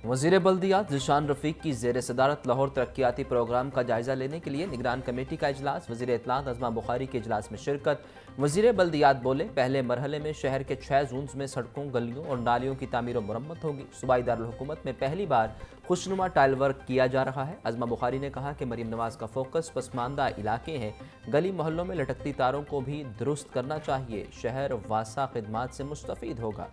वज़ीर बल्दियात ज़ीशान रफ़ीक की ज़ेर सदारत लाहौर तरक्याती प्रोग्राम का जायज़ा लेने के लिए निगरान कमेटी का इजलास। वज़ीर इत्तलात अज़मा बुखारी के इजलास में शिरकत। वज़ीर बल्दियात बोले, पहले मरहले में शहर के 6 जोन्स में सड़कों, गलियों और नालियों की तामीर और मरम्मत होगी। सूबाई दारुल हुकूमत में पहली बार खुशनुमा टाइल वर्क किया जा रहा है। अज़मा बुखारी ने कहा कि मरीम नवाज़ का फोकस पसमानदा इलाके हैं, गली मोहल्लों में लटकती तारों को भी दुरुस्त करना चाहिए। शहर वासा खिदमात से मुस्तफ़ीद होगा।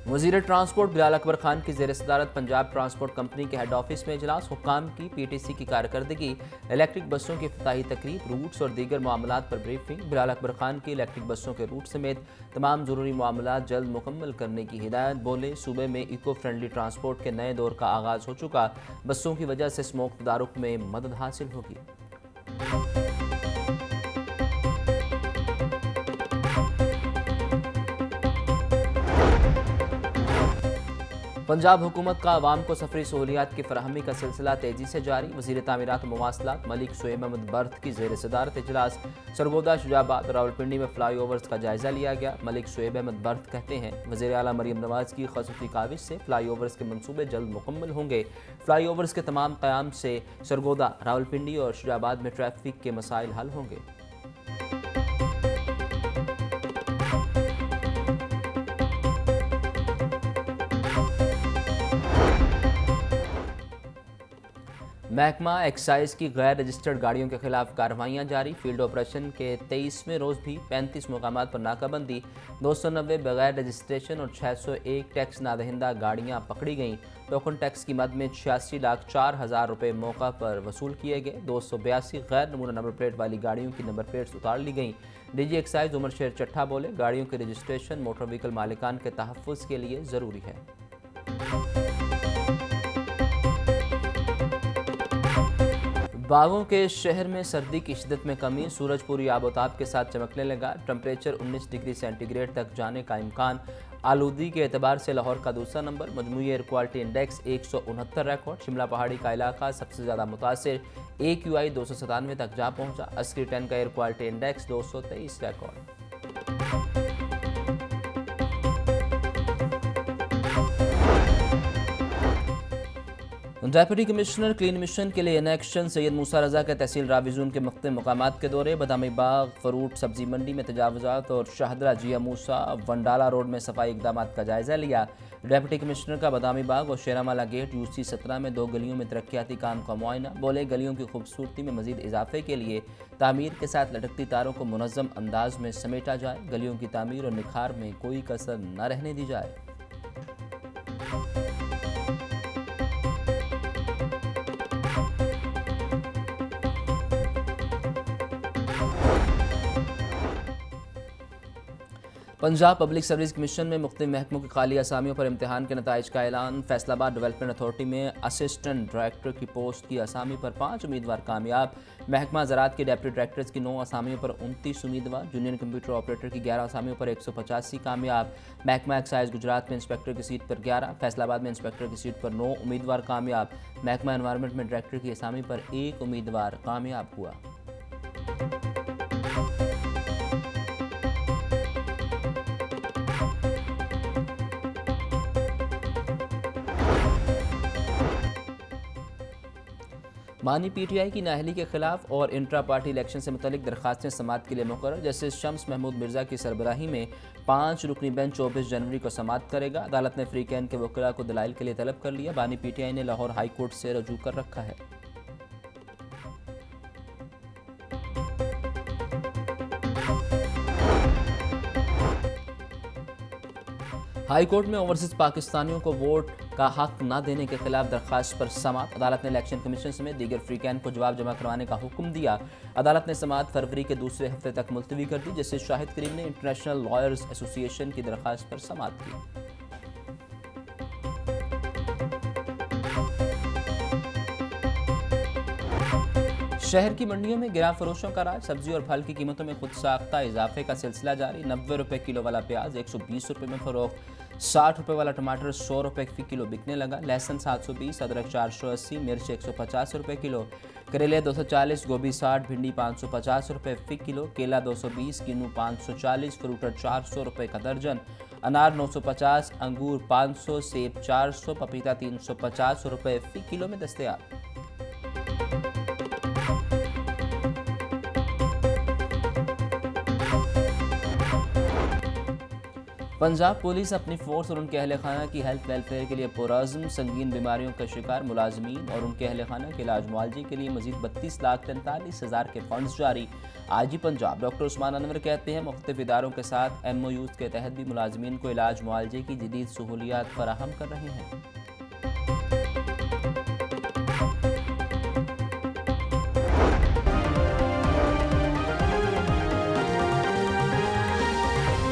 वज़ीर ट्रांसपोर्ट बिलाल अकबर खान की ज़ेर सदारत पंजाब ट्रांसपोर्ट कंपनी के हेड ऑफिस में इजलास। हुक्काम की PTC की कारकर्दगी, इलेक्ट्रिक बसों की इफ्तिताही तकरीब, रूट्स और दीगर मामलात पर ब्रीफिंग। बिलाल अकबर खान की इलेक्ट्रिक बसों के रूट समेत तमाम ज़रूरी मामलात जल्द मुकम्मल करने की हिदायत। बोले, सूबे में इको फ्रेंडली ट्रांसपोर्ट के नए दौर का आगाज़ हो चुका, बसों की वजह से स्मोक तदारुक में मदद हासिल होगी। पंजाब हुकूमत का आवाम को सफरी सहूलियात की फराहमी का सिलसिला तेजी से जारी। वज़ीर तामीरात मवासलात मलिक शुएब अहमद बर्थ की ज़ेर सदारत इजलास। सरगोदा, शुजाबाद, रावलपिंडी में फ्लाई ओवर्स का जायज़ा लिया गया। मलिक शुएब अहमद बर्थ कहते हैं, वज़ीर आला मरीम नवाज़ की खसूसी काविश से फ्लाई ओवर्स के मनसूबे जल्द मुकम्मल होंगे। फ्लाई ओवर्स के तमाम क़याम से सरगोदा, रावलपिंडी और शुजाबाद में ट्रैफिक के मसाइल हल होंगे। महकमा एक्साइज की गैर रजिस्टर्ड गाड़ियों के खिलाफ कार्रवाइयाँ जारी। फील्ड ऑपरेशन के 23वें रोज़ भी 35 मुकामात पर नाकाबंदी, 290 बगैर रजिस्ट्रेशन और 601 टैक्स नादहिंदा गाड़ियाँ पकड़ी गईं। टोकन टैक्स की मद में 86,04,000 रुपये मौका पर वसूल किए गए। 282 गैर नमूना नंबर प्लेट वाली गाड़ियों की नंबर प्लेट्स उतार ली गईं। DG एक्साइज उमर शेर चट्ठा बोले, गाड़ियों के रजिस्ट्रेशन मोटर व्हीकल मालिकान के तहफ़्फ़ुज़ के लिए ज़रूरी है। बागों के शहर में सर्दी की शिद्दत में कमी, सूरज पूरी आबोताब के साथ चमकने लगा। टेम्परेचर 19 डिग्री सेंटीग्रेड तक जाने का इम्कान। आलूदगी के एतबार से लाहौर का दूसरा नंबर। मजमूई एयर क्वालिटी इंडेक्स 169 रिकॉर्ड। शिमला पहाड़ी का इलाका सबसे ज़्यादा मुतासिर, AQI 297 तक जा पहुँचा। अस्करी 10 का air quality index 223 record. Deputy commissioner clean mission के लिए इनएक्शन। सैयद मूसा रजा के तहसील राविजून के मुख्तलिफ मकामात के दौरे। बदामी बाग, फ्रूट सब्जी मंडी में तजावुजात और शाहदरा जिया मूसा वंडाला रोड में सफाई इकदाम का जायजा लिया। डेप्यूटी कमिश्नर का बदामी बाग और शेरामाला गेट UC 17 में 2 गलियों में तरक्याती काम का मुआयना। बोले, गलियों की खूबसूरती में मजीद इजाफे के लिए तामीर के साथ लटकती तारों को मुनज़्ज़म अंदाज में समेटा जाए। गलियों की तामीर और निखार में कोई कसर न रहने दी जाए। पंजाब पब्लिक सर्विस कमीशन में मुख्तलिफ महकमों की खाली असामियों पर इम्तिहान के नताइज का ऐलान। फैसलाबाद डेवलपमेंट अथॉरिटी में असिस्टेंट डायरेक्टर की पोस्ट की असामी पर 5 उम्मीदवार कामयाब। महकमा ज़राअत के डेप्यूटी डायरेक्टर्स की 9 असामियों पर 29 उम्मीदवार। जूनियर कंप्यूटर ऑपरेटर की 11 असामियों पर 185 कामयाब। महकमा एक्साइज गुजरात में इंस्पेक्टर की सीट पर 11, फैसलाबाद में इंस्पेक्टर की सीट पर 9 उम्मीदवार कामयाब। महकमा एनवायरनमेंट में डायरेक्टर की असामी पर 1 उम्मीदवार कामयाब हुआ। मानी PTI की नाअहली के खिलाफ और इंट्रा पार्टी इलेक्शन से मुतल्लिक दरखास्तें समाअत के लिए मुकर्रर। जस्टिस शम्स महमूद मिर्जा की सरबराही में 5 रुकनी बेंच 24 जनवरी को समाअत करेगा। अदालत ने फ्री कैन के वकीला को दलाइल के लिए तलब कर लिया। बानी PTI ने लाहौर हाई कोर्ट से रजू कर रखा है। हाई कोर्ट में ओवरसीज पाकिस्तानियों को वोट का हक न देने के खिलाफ दरखास्त पर समाअत। अदालत ने इलेक्शन कमीशन समेत दीगर फ्री कैन को जवाब जमा करवाने का हुक्म दिया। अदालत ने समाअत फरवरी के दूसरे हफ्ते तक मुलतवी कर दी। जस्टिस शाहिद करीम ने इंटरनेशनल लॉयर्स एसोसिएशन की दरखास्त पर समाअत की। शहर की मंडियों में गिरां फरोशों का राज। सब्जी और फल की कीमतों में खुद साख्ता इजाफे का सिलसिला जारी। 90 रुपये किलो वाला प्याज 120 रुपये में फरोख्त। 60 रुपये वाला टमाटर 100 रुपये फी किलो बिकने लगा। लहसुन 720, अदरक 480, मिर्च 150 रुपये किलो। करेले 240, गोभी 60, भिंडी 550 रुपये फ़ी किलो, केला 220, किन्नू 540, फ्रूटर 400 रुपये का दर्जन, अनार 950, अंगूर 500, सेब 400, पपीता 350 रुपये फ़ी किलो में दस्तयाब। पंजाब पुलिस अपनी फोर्स और उनके अहल खाना की हेल्थ वेलफेयर के लिए पुरज़्म संगीन बीमारियों का शिकार मुलाजमीन और उनके अहल खाना के इलाज मुआवजे के लिए मजीद 32,43,000 के फंड्स जारी। आईजी पंजाब डॉक्टर उस्मान अनवर कहते हैं मुख्तलिफ इदारों के साथ MOUs के तहत भी मुलाजमीन को इलाज मुआवजे की जदीद सहूलियात फराहम कर रहे हैं।